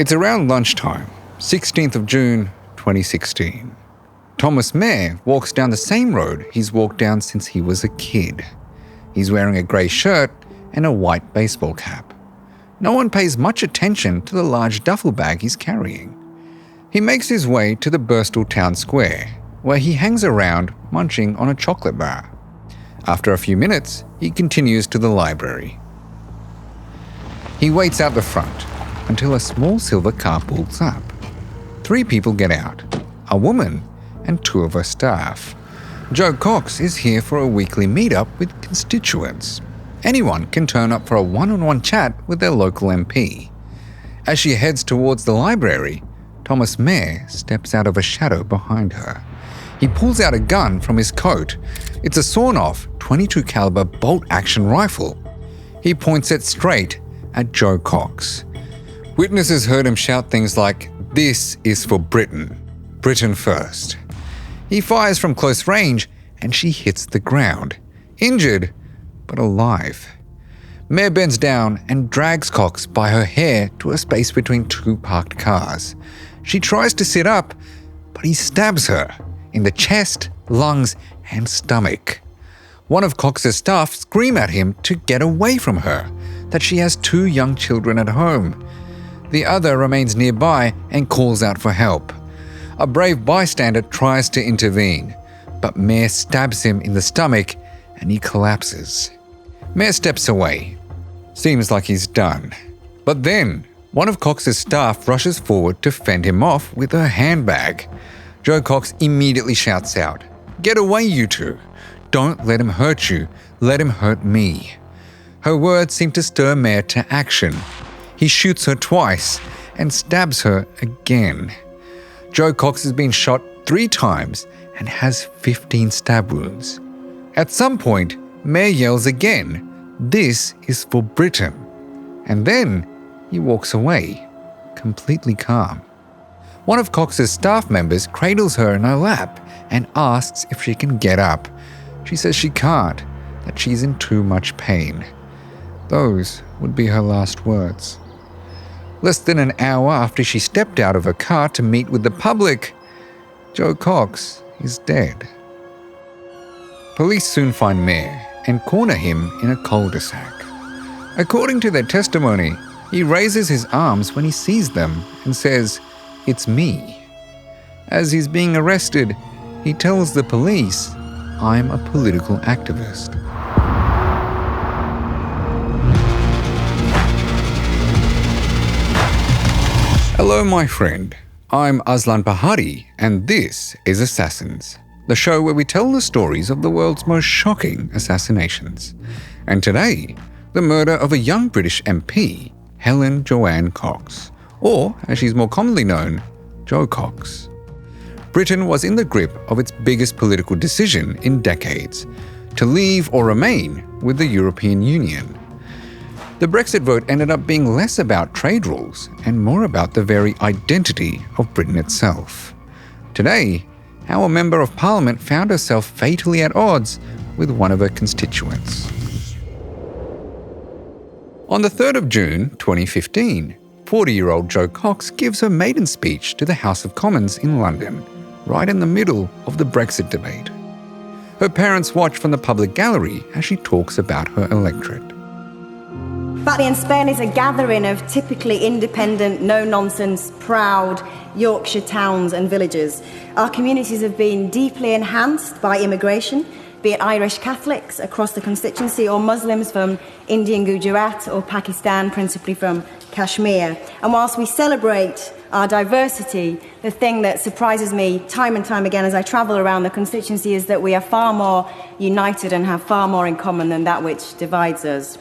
It's around lunchtime, 16th of June, 2016. Thomas Mair walks down the same road he's walked down since he was a kid. He's wearing a grey shirt and a white baseball cap. No one pays much attention to the large duffel bag he's carrying. He makes his way to the Birstall town square, where he hangs around munching on a chocolate bar. After a few minutes, he continues to the library. He waits out the front until a small silver car pulls up. 3 people get out, a woman and 2 of her staff. Jo Cox is here for a weekly meet-up with constituents. Anyone can turn up for a one-on-one chat with their local MP. As she heads towards the library, Thomas Mair steps out of a shadow behind her. He pulls out a gun from his coat. It's a sawn-off .22 caliber bolt-action rifle. He points it straight at Jo Cox. Witnesses heard him shout things like, "This is for Britain. Britain first." He fires from close range and she hits the ground, injured but alive. Mair bends down and drags Cox by her hair to a space between 2 parked cars. She tries to sit up, but he stabs her in the chest, lungs and stomach. One of Cox's staff scream at him to get away from her, that she has 2 young children at home. The other remains nearby and calls out for help. A brave bystander tries to intervene, but Mair stabs him in the stomach and he collapses. Mair steps away. Seems like he's done. But then, one of Cox's staff rushes forward to fend him off with her handbag. Jo Cox immediately shouts out, "Get away, you 2. Don't let him hurt you. Let him hurt me." Her words seem to stir Mair to action. He shoots her twice and stabs her again. Jo Cox has been shot 3 times and has 15 stab wounds. At some point, Mair yells again, "This is for Britain." And then he walks away, completely calm. One of Cox's staff members cradles her in her lap and asks if she can get up. She says she can't, that she's in too much pain. Those would be her last words. Less than an hour after she stepped out of her car to meet with the public, Jo Cox is dead. Police soon find Mair and corner him in a cul-de-sac. According to their testimony, he raises his arms when he sees them and says, "It's me." As he's being arrested, he tells the police, "I'm a political activist." Hello, my friend. I'm Aslan Pahari, and this is Assassins, the show where we tell the stories of the world's most shocking assassinations. And today, the murder of a young British MP, Helen Joanne Cox, or, as she's more commonly known, Jo Cox. Britain was in the grip of its biggest political decision in decades, to leave or remain with the European Union. The Brexit vote ended up being less about trade rules and more about the very identity of Britain itself. Today, our Member of Parliament found herself fatally at odds with one of her constituents. On the 3rd of June 2015, 40-year-old Jo Cox gives her maiden speech to the House of Commons in London, right in the middle of the Brexit debate. Her parents watch from the public gallery as she talks about her electorate. Batley in Spain is a gathering of typically independent, no-nonsense, proud Yorkshire towns and villages. Our communities have been deeply enhanced by immigration, be it Irish Catholics across the constituency or Muslims from Indian Gujarat or Pakistan, principally from Kashmir. And whilst we celebrate our diversity, the thing that surprises me time and time again as I travel around the constituency is that we are far more united and have far more in common than that which divides us.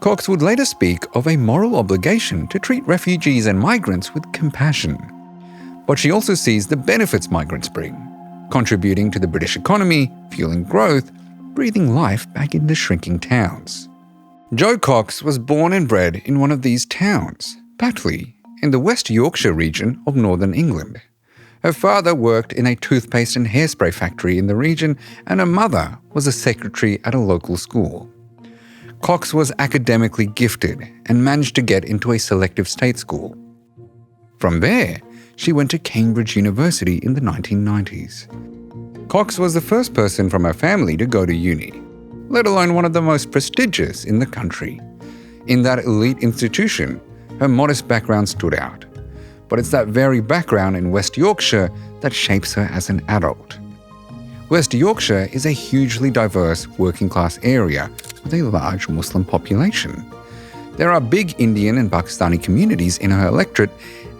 Cox would later speak of a moral obligation to treat refugees and migrants with compassion. But she also sees the benefits migrants bring, contributing to the British economy, fueling growth, breathing life back into shrinking towns. Jo Cox was born and bred in one of these towns, Batley, in the West Yorkshire region of northern England. Her father worked in a toothpaste and hairspray factory in the region, and her mother was a secretary at a local school. Cox was academically gifted and managed to get into a selective state school. From there, she went to Cambridge University in the 1990s. Cox was the first person from her family to go to uni, let alone one of the most prestigious in the country. In that elite institution, her modest background stood out. But it's that very background in West Yorkshire that shapes her as an adult. West Yorkshire is a hugely diverse working-class area with a large Muslim population. There are big Indian and Pakistani communities in her electorate,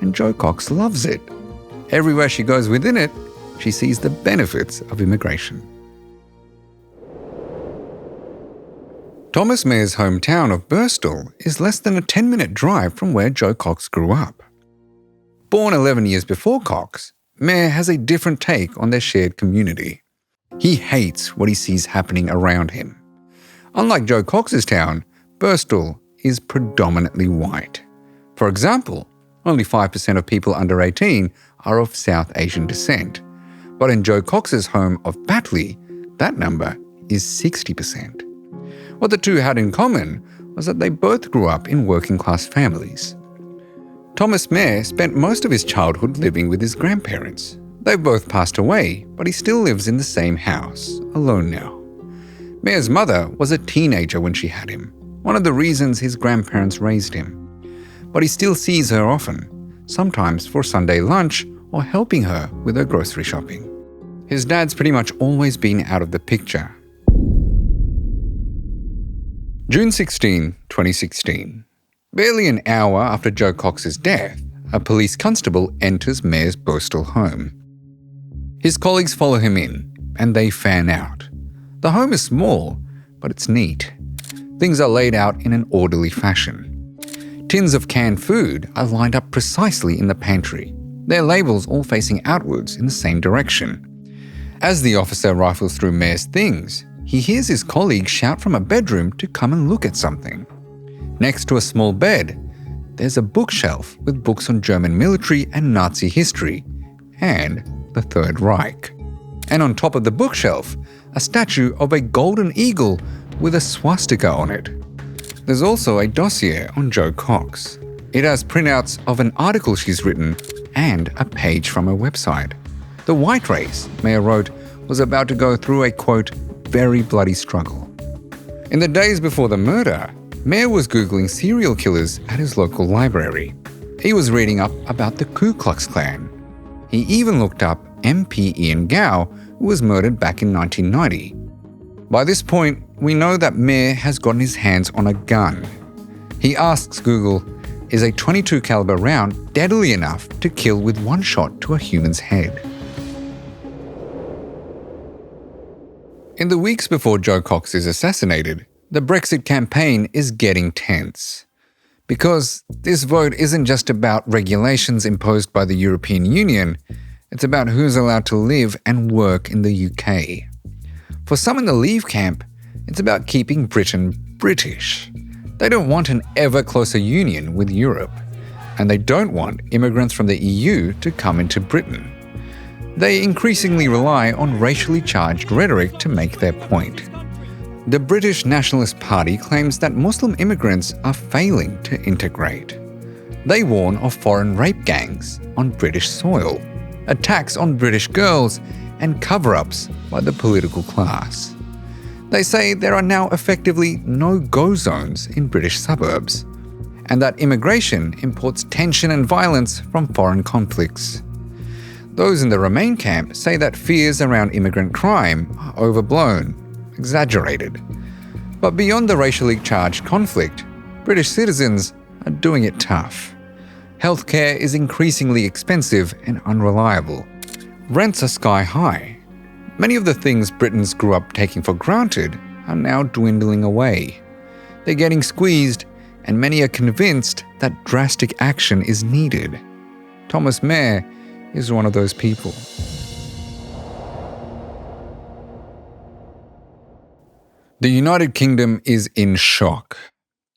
and Jo Cox loves it. Everywhere she goes within it, she sees the benefits of immigration. Thomas Mair's hometown of Birstall is less than a 10-minute drive from where Jo Cox grew up. Born 11 years before Cox, Mair has a different take on their shared community. He hates what he sees happening around him. Unlike Jo Cox's town, Birstall is predominantly white. For example, only 5% of people under 18 are of South Asian descent. But in Jo Cox's home of Batley, that number is 60%. What the two had in common was that they both grew up in working-class families. Thomas Mair spent most of his childhood living with his grandparents. They've both passed away, but he still lives in the same house, alone now. Mair's mother was a teenager when she had him, one of the reasons his grandparents raised him. But he still sees her often, sometimes for Sunday lunch or helping her with her grocery shopping. His dad's pretty much always been out of the picture. June 16, 2016. Barely an hour after Jo Cox's death, a police constable enters Mair's Birstall home. His colleagues follow him in, and they fan out. The home is small, but it's neat. Things are laid out in an orderly fashion. Tins of canned food are lined up precisely in the pantry, their labels all facing outwards in the same direction. As the officer rifles through Mair's things, he hears his colleague shout from a bedroom to come and look at something. Next to a small bed, there's a bookshelf with books on German military and Nazi history, and the Third Reich. And on top of the bookshelf, a statue of a golden eagle with a swastika on it. There's also a dossier on Jo Cox. It has printouts of an article she's written and a page from her website. The white race, Mair wrote, was about to go through a, quote, very bloody struggle. In the days before the murder, Mair was Googling serial killers at his local library. He was reading up about the Ku Klux Klan. He even looked up MP Ian Gow, who was murdered back in 1990. By this point, we know that Mair has gotten his hands on a gun. He asks Google, is a .22 caliber round deadly enough to kill with one shot to a human's head? In the weeks before Jo Cox is assassinated, the Brexit campaign is getting tense. Because this vote isn't just about regulations imposed by the European Union, it's about who's allowed to live and work in the UK. For some in the Leave camp, it's about keeping Britain British. They don't want an ever closer union with Europe, and they don't want immigrants from the EU to come into Britain. They increasingly rely on racially charged rhetoric to make their point. The British Nationalist Party claims that Muslim immigrants are failing to integrate. They warn of foreign rape gangs on British soil, attacks on British girls, and cover-ups by the political class. They say there are now effectively no-go zones in British suburbs, and that immigration imports tension and violence from foreign conflicts. Those in the Remain camp say that fears around immigrant crime are overblown, exaggerated. But beyond the racially charged conflict, British citizens are doing it tough. Healthcare is increasingly expensive and unreliable. Rents are sky high. Many of the things Britons grew up taking for granted are now dwindling away. They're getting squeezed, and many are convinced that drastic action is needed. Thomas Mair is one of those people. The United Kingdom is in shock,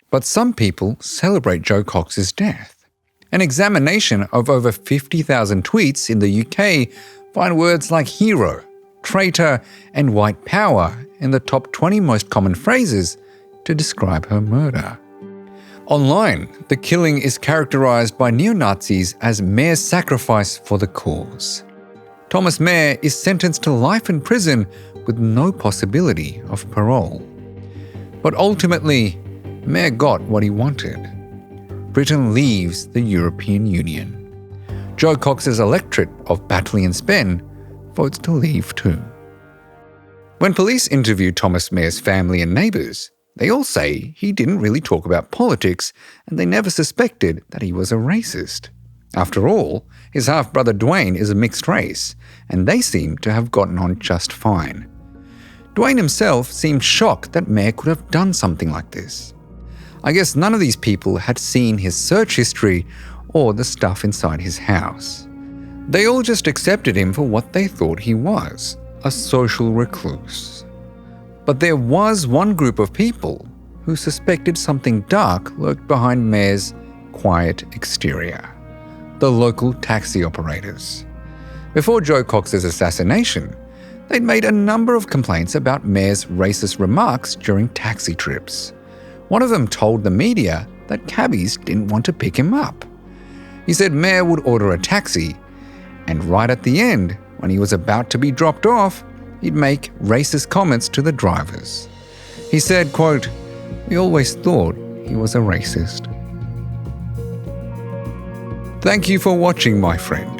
but some people celebrate Jo Cox's death. An examination of over 50,000 tweets in the UK find words like hero, traitor, and white power in the top 20 most common phrases to describe her murder. Online, the killing is characterised by neo-Nazis as Mair's sacrifice for the cause. Thomas Mair is sentenced to life in prison with no possibility of parole. But ultimately, Mair got what he wanted. Britain leaves the European Union. Jo Cox's electorate of Batley and Spen votes to leave too. When police interviewed Thomas Mair's family and neighbours, they all say he didn't really talk about politics and they never suspected that he was a racist. After all, his half-brother Dwayne is a mixed race, and they seem to have gotten on just fine. Dwayne himself seemed shocked that Mair could have done something like this. I guess none of these people had seen his search history or the stuff inside his house. They all just accepted him for what they thought he was, a social recluse. But there was one group of people who suspected something dark lurked behind Mair's quiet exterior: the local taxi operators. Before Jo Cox's assassination, they'd made a number of complaints about Mair's racist remarks during taxi trips. One of them told the media that cabbies didn't want to pick him up. He said Mair would order a taxi, and right at the end, when he was about to be dropped off, he'd make racist comments to the drivers. He said, quote, "We always thought he was a racist." Thank you for watching, my friend.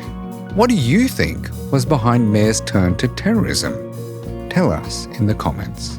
What do you think was behind Mair's turn to terrorism? Tell us in the comments.